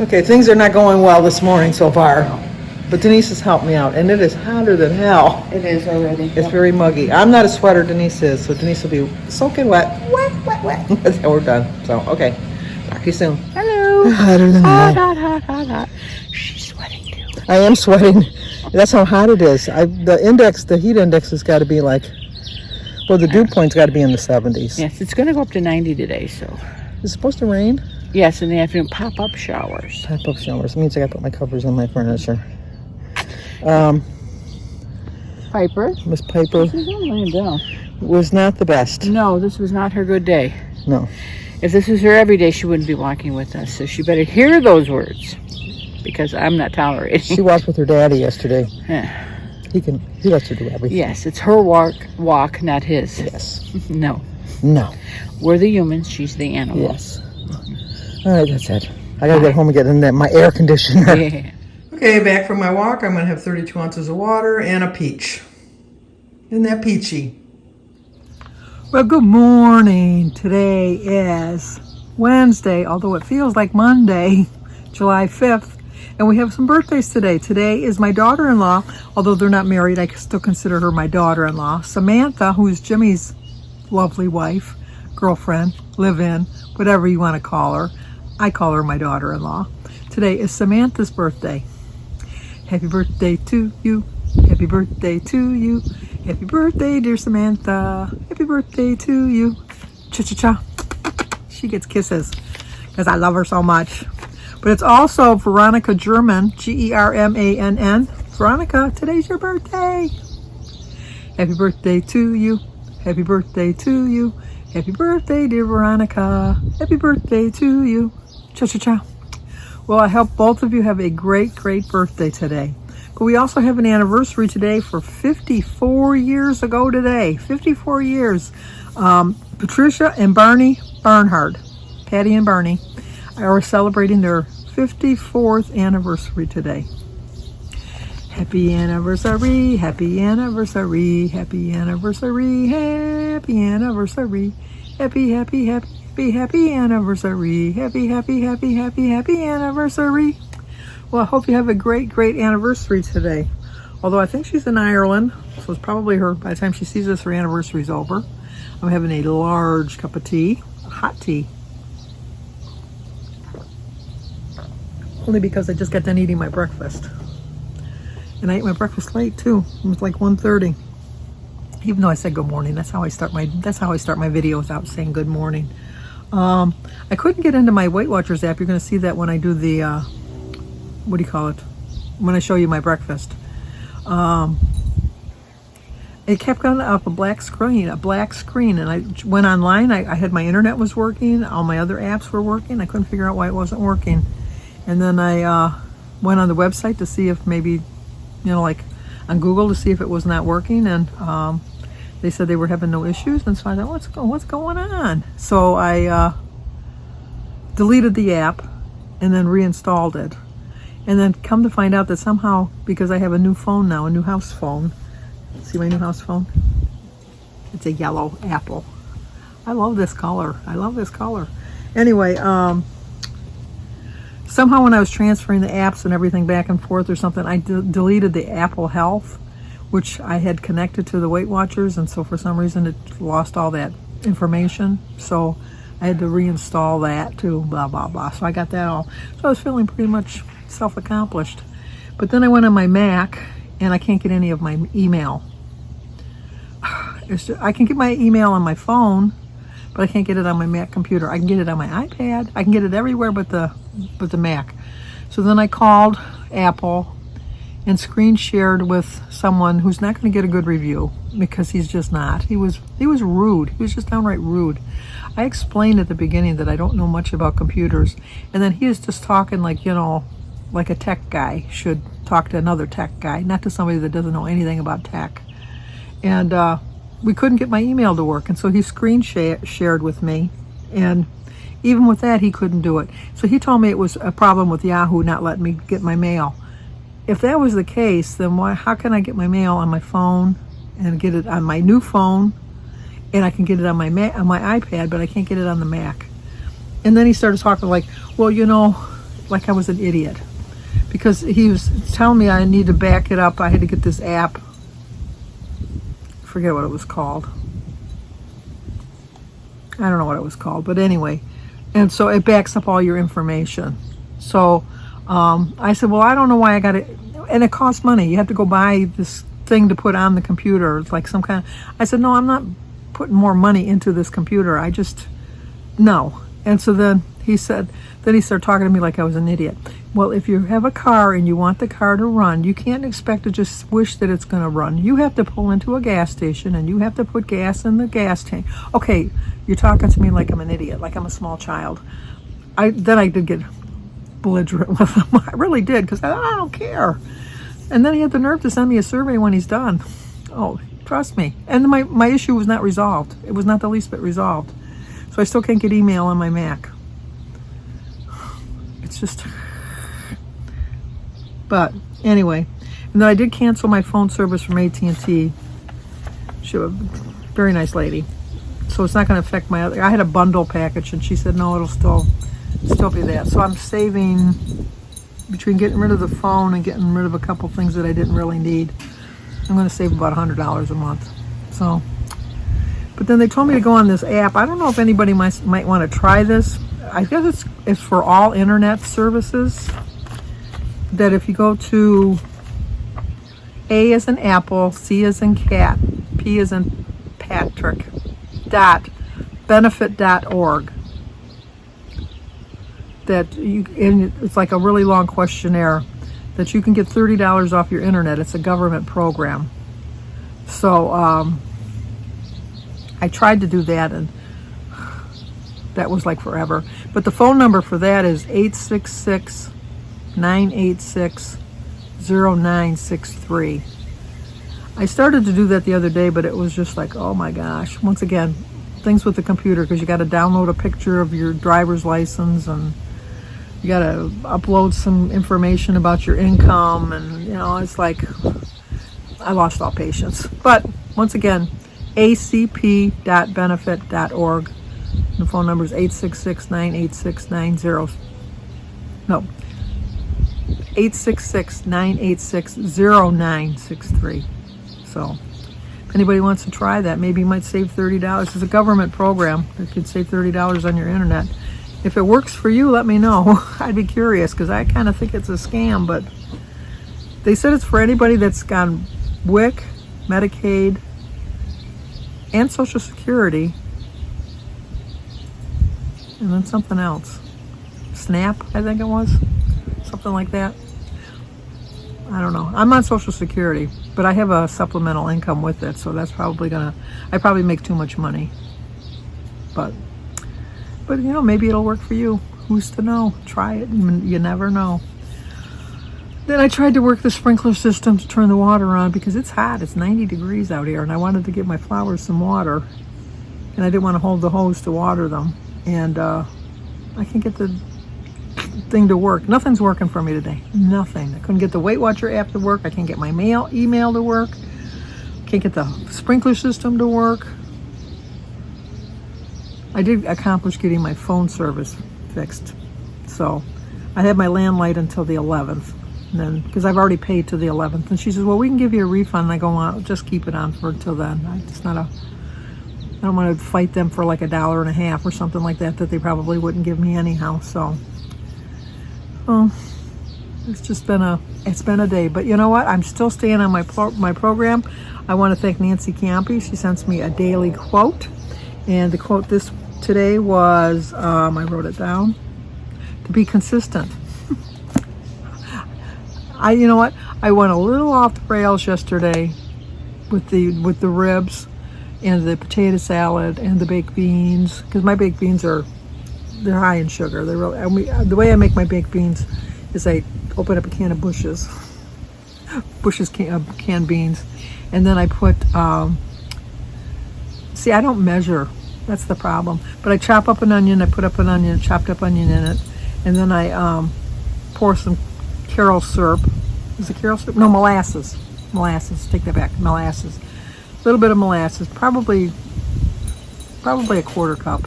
Okay, things are not going well this morning so far, but Denise has helped me out, and it is hotter than hell. It is already. It's very muggy. I'm not a sweater, Denise is, so Denise will be soaking wet. Wet. And we're done. So, okay. Talk to you soon. Hello. Hotter than hell. Hot. She's sweating too. I am sweating. That's how hot it is. The heat index has got to be like, well, the dew point's got to be in the 70s. Yes, it's going to go up to 90 today, so. It's supposed to rain? Yes, in the afternoon, pop-up showers. Pop-up showers. It means I got to put my covers on my furniture. Piper. Miss Piper She's laying down. was not the best. No, this was not her good day. No. If this was her every day, she wouldn't be walking with us. So she better hear those words, because I'm not tolerating. She walked with her daddy yesterday. Yeah. He lets her do everything. Yes, it's her walk, not his. Yes. No. We're the humans, she's the animal. Yes. All right, that's it. I gotta get home and get in my air conditioner. Yeah. Okay, back from my walk. I'm gonna have 32 ounces of water and a peach. Isn't that peachy? Well, good morning. Today is Wednesday, although it feels like Monday, July 5th. And we have some birthdays today. Today is my daughter-in-law, although they're not married, I still consider her my daughter-in-law. Samantha, who is Jimmy's lovely wife, girlfriend, live-in, whatever you want to call her. I call her my daughter-in-law. Today is Samantha's birthday. Happy birthday to you. Happy birthday to you. Happy birthday, dear Samantha. Happy birthday to you. Cha-cha-cha. She gets kisses because I love her so much. But it's also Veronica German, Germann. Veronica, today's your birthday. Happy birthday to you. Happy birthday to you. Happy birthday, dear Veronica. Happy birthday to you. Cha-cha-cha. Well, I hope both of you have a great, great birthday today. But we also have an anniversary today for 54 years ago today. 54 years. Patricia and Barney Barnhart, Patty and Barney, are celebrating their 54th anniversary today. Happy anniversary, happy anniversary, happy anniversary, happy anniversary, happy, happy, happy, happy, happy anniversary, happy, happy, happy, happy, happy anniversary. Well, I hope you have a great, great anniversary today. Although I think she's in Ireland, so it's probably her, by the time she sees this, her anniversary's over. I'm having a large cup of tea, hot tea. Only because I just got done eating my breakfast. And I ate my breakfast late too. It was like 1:30. Even though I said good morning, that's how I start my videos out, saying good morning. I couldn't get into my Weight Watchers app. You're going to see that when I do the what do you call it? When I show you my breakfast. It kept coming up a black screen, and I went online. I had my internet was working, all my other apps were working. I couldn't figure out why it wasn't working. And then I went on the website to see if maybe, like on Google to see if it was not working, and they said they were having no issues. And so I thought, what's going on? So I deleted the app and then reinstalled it. And then come to find out that somehow, because I have a new phone now, a new house phone. See my new house phone? It's a yellow Apple. I love this color. Anyway, somehow when I was transferring the apps and everything back and forth or something, I deleted the Apple Health, which I had connected to the Weight Watchers, and so for some reason it lost all that information. So I had to reinstall that too, blah, blah, blah. So I got that all. So I was feeling pretty much self-accomplished. But then I went on my Mac, and I can't get any of my email. I can get my email on my phone, but I can't get it on my Mac computer. I can get it on my iPad. I can get it everywhere but the Mac. So then I called Apple and screen shared with someone who's not going to get a good review, because he's just not. He was rude. He was just downright rude. I explained at the beginning that I don't know much about computers, and then he is just talking like, like a tech guy should talk to another tech guy, not to somebody that doesn't know anything about tech. And we couldn't get my email to work, and so he screen shared with me, and even with that he couldn't do it. So he told me it was a problem with Yahoo not letting me get my mail. If that was the case, then how can I get my mail on my phone and get it on my new phone, and I can get it on my iPad, but I can't get it on the Mac? And then he started talking like, well, like I was an idiot. Because he was telling me I need to back it up. I had to get this app. I forget what it was called. I don't know what it was called, but anyway. And so it backs up all your information. So I said, well, I don't know why I got it. And it costs money. You have to go buy this thing to put on the computer. It's like some kind of, I said, no, I'm not putting more money into this computer. I just, no. And so then he started talking to me like I was an idiot. Well, if you have a car and you want the car to run, you can't expect to just wish that it's going to run. You have to pull into a gas station and you have to put gas in the gas tank. Okay, you're talking to me like I'm an idiot, like I'm a small child. Then I did get belligerent with him. I really did, because I don't care. And then he had the nerve to send me a survey when he's done. Oh, trust me. And my issue was not resolved. It was not the least bit resolved. So I still can't get email on my Mac. It's just... But anyway, and then I did cancel my phone service from AT&T. She was a very nice lady. So it's not going to affect my other... I had a bundle package, and she said, no, it'll still be that. So I'm saving between getting rid of the phone and getting rid of a couple things that I didn't really need. I'm going to save about $100 a month. So, but then they told me to go on this app. I don't know if anybody might want to try this. I guess it's for all internet services. That if you go to A as in Apple, C as in cat, P as in Patrick, benefit.org, that it's like a really long questionnaire that you can get $30 off your internet. It's a government program. So I tried to do that, and that was like forever. But the phone number for that is 866-986-0963. I started to do that the other day, but it was just like, oh my gosh. Once again, things with the computer, because you got to download a picture of your driver's license, and you got to upload some information about your income, and it's like I lost all patience. But once again, acp.benefit.org. The phone number is 866-986-0963. So if anybody wants to try that, maybe you might save $30. It's a government program that could save $30 on your internet. If it works for you, let me know. I'd be curious, because I kind of think it's a scam, but they said it's for anybody that's gone WIC, Medicaid, and Social Security, and then something else. SNAP, I think it was. Something like that. I don't know. I'm on Social Security, but I have a supplemental income with it, so that's probably I probably make too much money. But maybe it'll work for you. Who's to know? Try it. You never know. Then I tried to work the sprinkler system to turn the water on, because it's hot. It's 90 degrees out here, and I wanted to give my flowers some water, and I didn't want to hold the hose to water them. And I can't get the thing to work. Nothing's working for me today. Nothing. I couldn't get the Weight Watcher app to work. I can't get my email to work. Can't get the sprinkler system to work. I did accomplish getting my phone service fixed. So I had my landline until the 11th. And then, because I've already paid to the 11th. And she says, well, we can give you a refund. And I go, well, just keep it on for until then. I don't want to fight them for like $1.50 or something like that they probably wouldn't give me anyhow. So, it's been a day. But you know what? I'm still staying on my program. I want to thank Nancy Campi. She sends me a daily quote. And the quote today was, I wrote it down, to be consistent. You know what? I went a little off the rails yesterday with the ribs and the potato salad and the baked beans, because my baked beans they're high in sugar. They're really, the way I make my baked beans is I open up a can of Bush's canned beans, and then I put see, I don't measure. That's the problem. But I chop up an onion. I put up an onion, chopped up onion in it, and then I pour some Carol syrup. Is it Carol syrup? No, molasses. Molasses. Take that back. Molasses. A little bit of molasses, probably a quarter cup,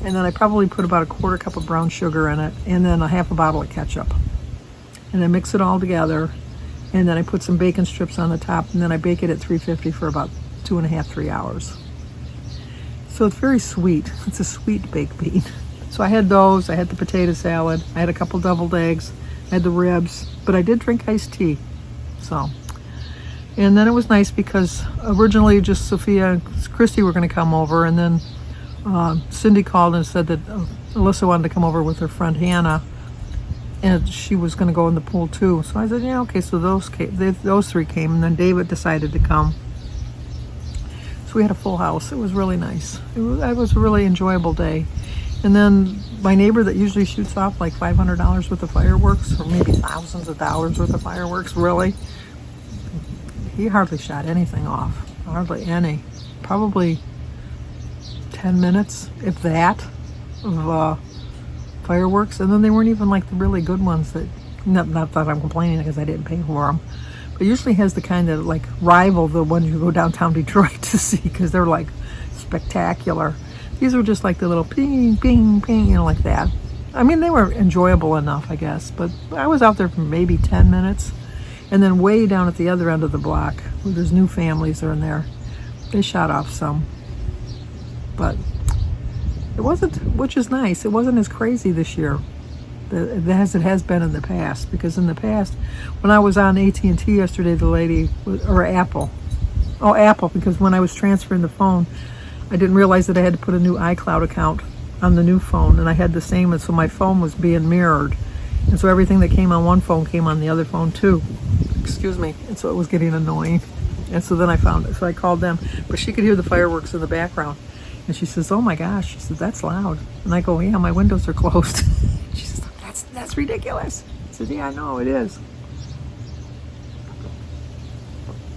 And then I probably put about a quarter cup of brown sugar in it, and then a half a bottle of ketchup. And then mix it all together. And then I put some bacon strips on the top, and then I bake it at 350 for about 2.5, 3 hours. So it's very sweet. It's a sweet baked bean. So I had those, I had the potato salad, I had a couple deviled eggs, I had the ribs, but I did drink iced tea. So, and then it was nice because originally just Sophia and Christy were going to come over, and then Cindy called and said that Alyssa wanted to come over with her friend Hannah, and she was going to go in the pool too. So I said, yeah, okay. So those three came, and then David decided to come. So we had a full house. It was really nice. It was a really enjoyable day. And then my neighbor that usually shoots off like $500 worth of fireworks, or maybe thousands of dollars worth of fireworks, really, he hardly shot anything off. Hardly any. Probably 10 minutes, if that, of fireworks. And then they weren't even like the really good ones that, not that I'm complaining because I didn't pay for them, but usually has the kind that like rival the ones you go downtown Detroit to see, because they're like spectacular. These were just like the little ping, ping, ping, you know, like that. I mean, they were enjoyable enough, I guess, but I was out there for maybe 10 minutes. And then way down at the other end of the block, where there's new families are in there, they shot off some. But it wasn't, which is nice, it wasn't as crazy this year as it has been in the past. Because in the past, when I was on AT&T yesterday, the lady, or Apple, because when I was transferring the phone, I didn't realize that I had to put a new iCloud account on the new phone, and I had the same, and so my phone was being mirrored, and so everything that came on one phone came on the other phone too. Excuse me. And so it was getting annoying, and so then I found it. So I called them, but she could hear the fireworks in the background, and she says, "Oh my gosh," she said, "that's loud." And I go, "Yeah, my windows are closed." She says, "That's ridiculous." I said, "Yeah, I know it is."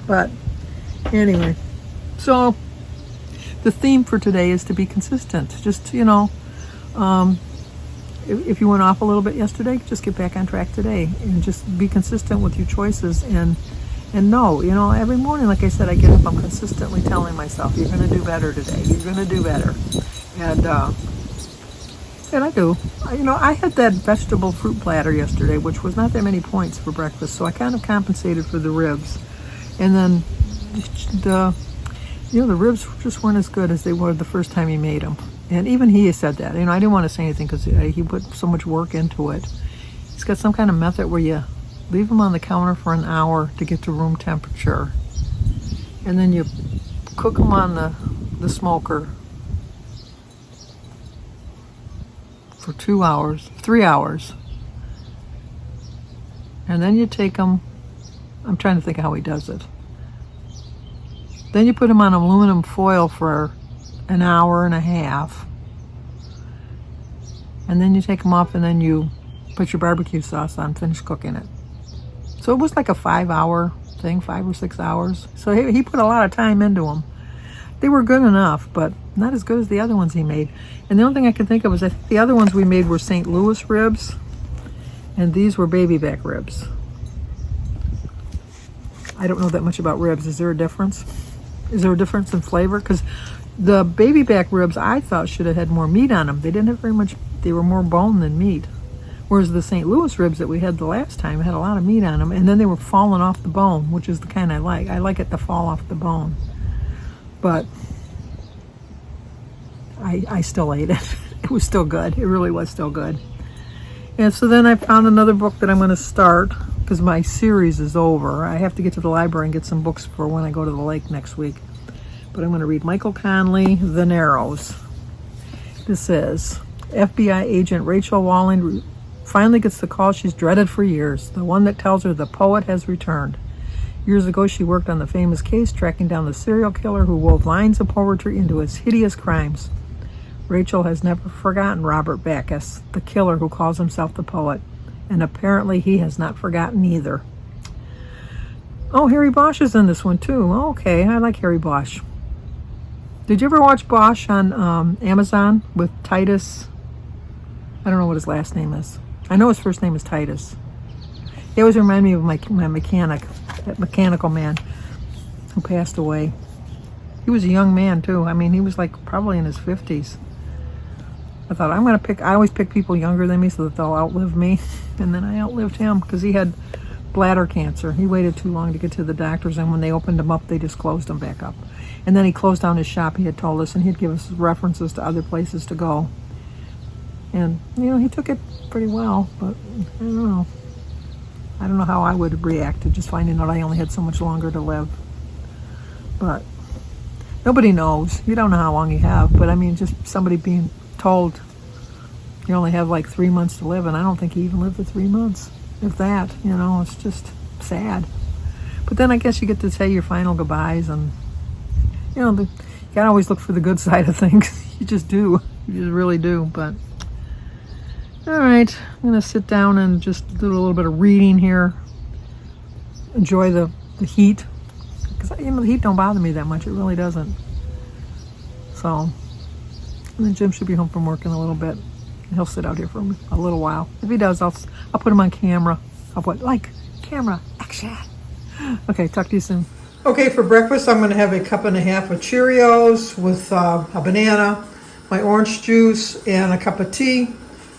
But anyway, so the theme for today is to be consistent. Just, you know, if you went off a little bit yesterday, just get back on track today and just be consistent with your choices. And know, you know, every morning, like I said, I get up, I'm consistently telling myself, you're going to do better today. You're going to do better. And I do. You know, I had that vegetable fruit platter yesterday, which was not that many points for breakfast. So I kind of compensated for the ribs. And then the ribs just weren't as good as they were the first time he made them. And even he has said that. You know, I didn't want to say anything because he put so much work into it. He's got some kind of method where you leave them on the counter for an hour to get to room temperature. And then you cook them on the smoker for 3 hours. And then you take them, I'm trying to think how he does it. Then you put them on aluminum foil for an hour and a half. And then you take them off, and then you put your barbecue sauce on, finish cooking it. So it was like a 5-hour thing, 5 or 6 hours. So he put a lot of time into them. They were good enough, but not as good as the other ones he made. And the only thing I can think of is I think the other ones we made were St. Louis ribs, and these were baby back ribs. I don't know that much about ribs. Is there a difference? Is there a difference in flavor? Because the baby back ribs I thought should have had more meat on them. They didn't have very much, they were more bone than meat. Whereas the St. Louis ribs that we had the last time had a lot of meat on them, and then they were falling off the bone, which is the kind I like. I like it to fall off the bone. But I still ate it. It was still good. It really was still good. And so then I found another book that I'm going to start, because my series is over. I have to get to the library and get some books for when I go to the lake next week. But I'm going to read Michael Conley, The Narrows. This says, FBI agent Rachel Walling finally gets the call she's dreaded for years, the one that tells her the poet has returned. Years ago, she worked on the famous case tracking down the serial killer who wove lines of poetry into his hideous crimes. Rachel has never forgotten Robert Backus, the killer who calls himself the poet, and apparently he has not forgotten either. Oh, Harry Bosch is in this one too. Oh, okay, I like Harry Bosch. Did you ever watch Bosch on Amazon with Titus? I don't know what his last name is. I know his first name is Titus. He always reminded me of my mechanic, that mechanical man who passed away. He was a young man too. I mean, he was like probably in his 50s. I thought I always pick people younger than me so that they'll outlive me. And then I outlived him because he had bladder cancer. He waited too long to get to the doctors, and when they opened him up, they just closed him back up. And then he closed down his shop, he had told us, and he'd give us references to other places to go. And, he took it pretty well, but I don't know. I don't know how I would react to just finding out I only had so much longer to live. But nobody knows. You don't know how long you have, but I mean, just somebody being told you only have like 3 months to live, and I don't think he even lived the 3 months. If that, it's just sad. But then I guess you get to say your final goodbyes, and you gotta always look for the good side of things. You just do. You just really do. But all right, I'm gonna sit down and just do a little bit of reading here. Enjoy the heat, because the heat don't bother me that much. It really doesn't. So, and then Jim should be home from work in a little bit. He'll sit out here for a little while. If he does, I'll put him on camera. I'll put camera action. Okay, talk to you soon. Okay, for breakfast I'm going to have a 1.5 cups of Cheerios with a banana, my orange juice, and a cup of tea.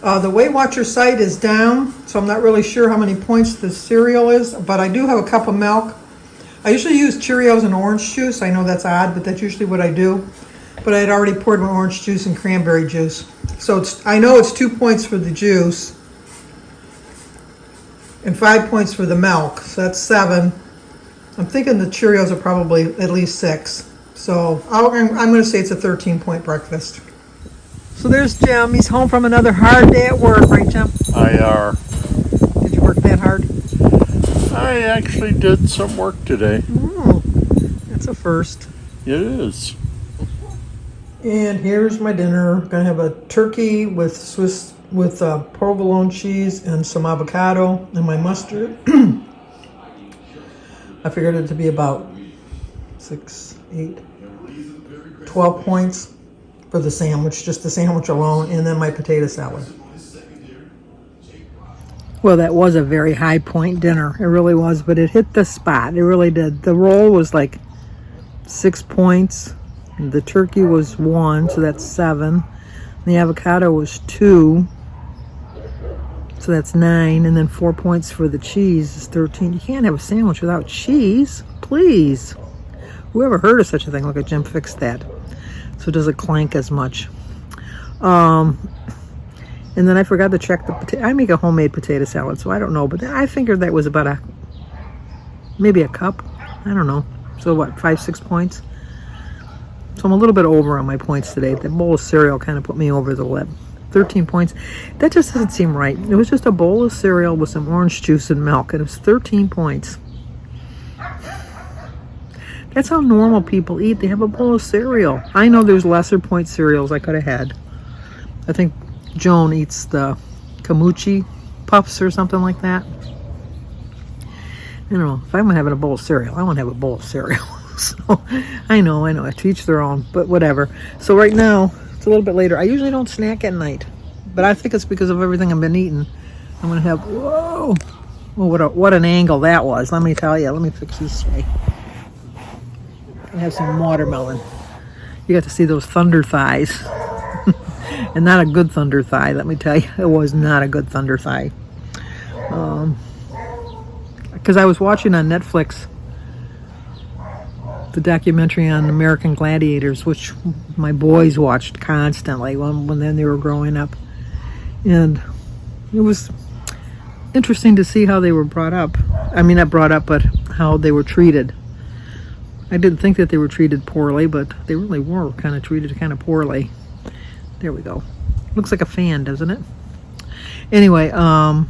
The Weight Watchers site is down, so I'm not really sure how many points the cereal is, but I do have a cup of milk. I usually use Cheerios and orange juice. I know that's odd, but that's usually what I do. But I had already poured my orange juice and cranberry juice. So I know it's 2 points for the juice and 5 points for the milk. So that's 7. I'm thinking the Cheerios are probably at least 6. So I'm going to say it's a 13-point breakfast. So there's Jim. He's home from another hard day at work, right, Jim? I are. Did you work that hard? I actually did some work today. Oh, that's a first. It is. And here's my dinner. I'm gonna have a turkey with provolone cheese and some avocado and my mustard. I figured it to be about 6, 8, 12 points for the sandwich, just the sandwich alone, and then my potato salad. Well, that was a very high point dinner. It really was, but it hit the spot. It really did. The roll was like 6 points. The turkey was 1, so that's 7. The avocado was 2, so that's 9. And then 4 points for the cheese is 13. You can't have a sandwich without cheese, please. Whoever heard of such a thing? Look at Jim fixed that, so it doesn't clank as much. And then I forgot to check the potato. I make a homemade potato salad, so I don't know, but I figured that was about maybe a cup. I don't know. So what, 5, 6 points? So I'm a little bit over on my points today. The bowl of cereal kind of put me over the lip. 13 points. That just doesn't seem right. It was just a bowl of cereal with some orange juice and milk, and it was 13 points. That's how normal people eat. They have a bowl of cereal. I know there's lesser point cereals I could have had. I think Joan eats the Kamuchi Puffs or something like that. I don't know. If I'm having a bowl of cereal, I want to have a bowl of cereal. So I know, to each their own, but whatever. So right now, it's a little bit later. I usually don't snack at night, but I think it's because of everything I've been eating. I'm going to have, whoa, what an angle that was. Let me tell you. Let me fix this way. I have some watermelon. You got to see those thunder thighs. And not a good thunder thigh, let me tell you. It was not a good thunder thigh. Because I was watching on Netflix the documentary on American Gladiators, which my boys watched constantly when they were growing up. And it was interesting to see how they were brought up. I mean, not brought up, but how they were treated. I didn't think that they were treated poorly, but they really were kind of treated kind of poorly. There we go. Looks like a fan, doesn't it? Anyway, so I'm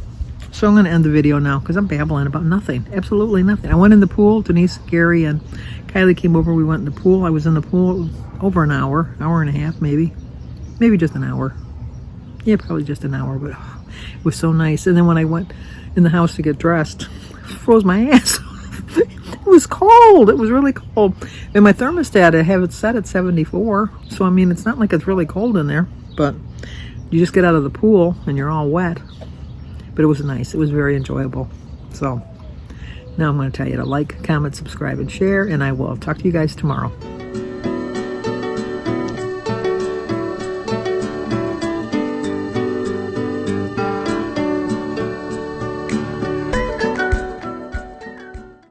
going to end the video now because I'm babbling about nothing. Absolutely nothing. I went in the pool. Denise, Gary, and Kylie came over. We went in the pool. I was in the pool over an hour and a half, maybe. Maybe just an hour. Yeah, probably just an hour, but it was so nice. And then when I went in the house to get dressed, I froze my ass. It was cold. It was really cold. And my thermostat, I have it set at 74. So, I mean, it's not like it's really cold in there. But you just get out of the pool and you're all wet. But it was nice. It was very enjoyable. So, now I'm going to tell you to like, comment, subscribe, and share. And I will talk to you guys tomorrow.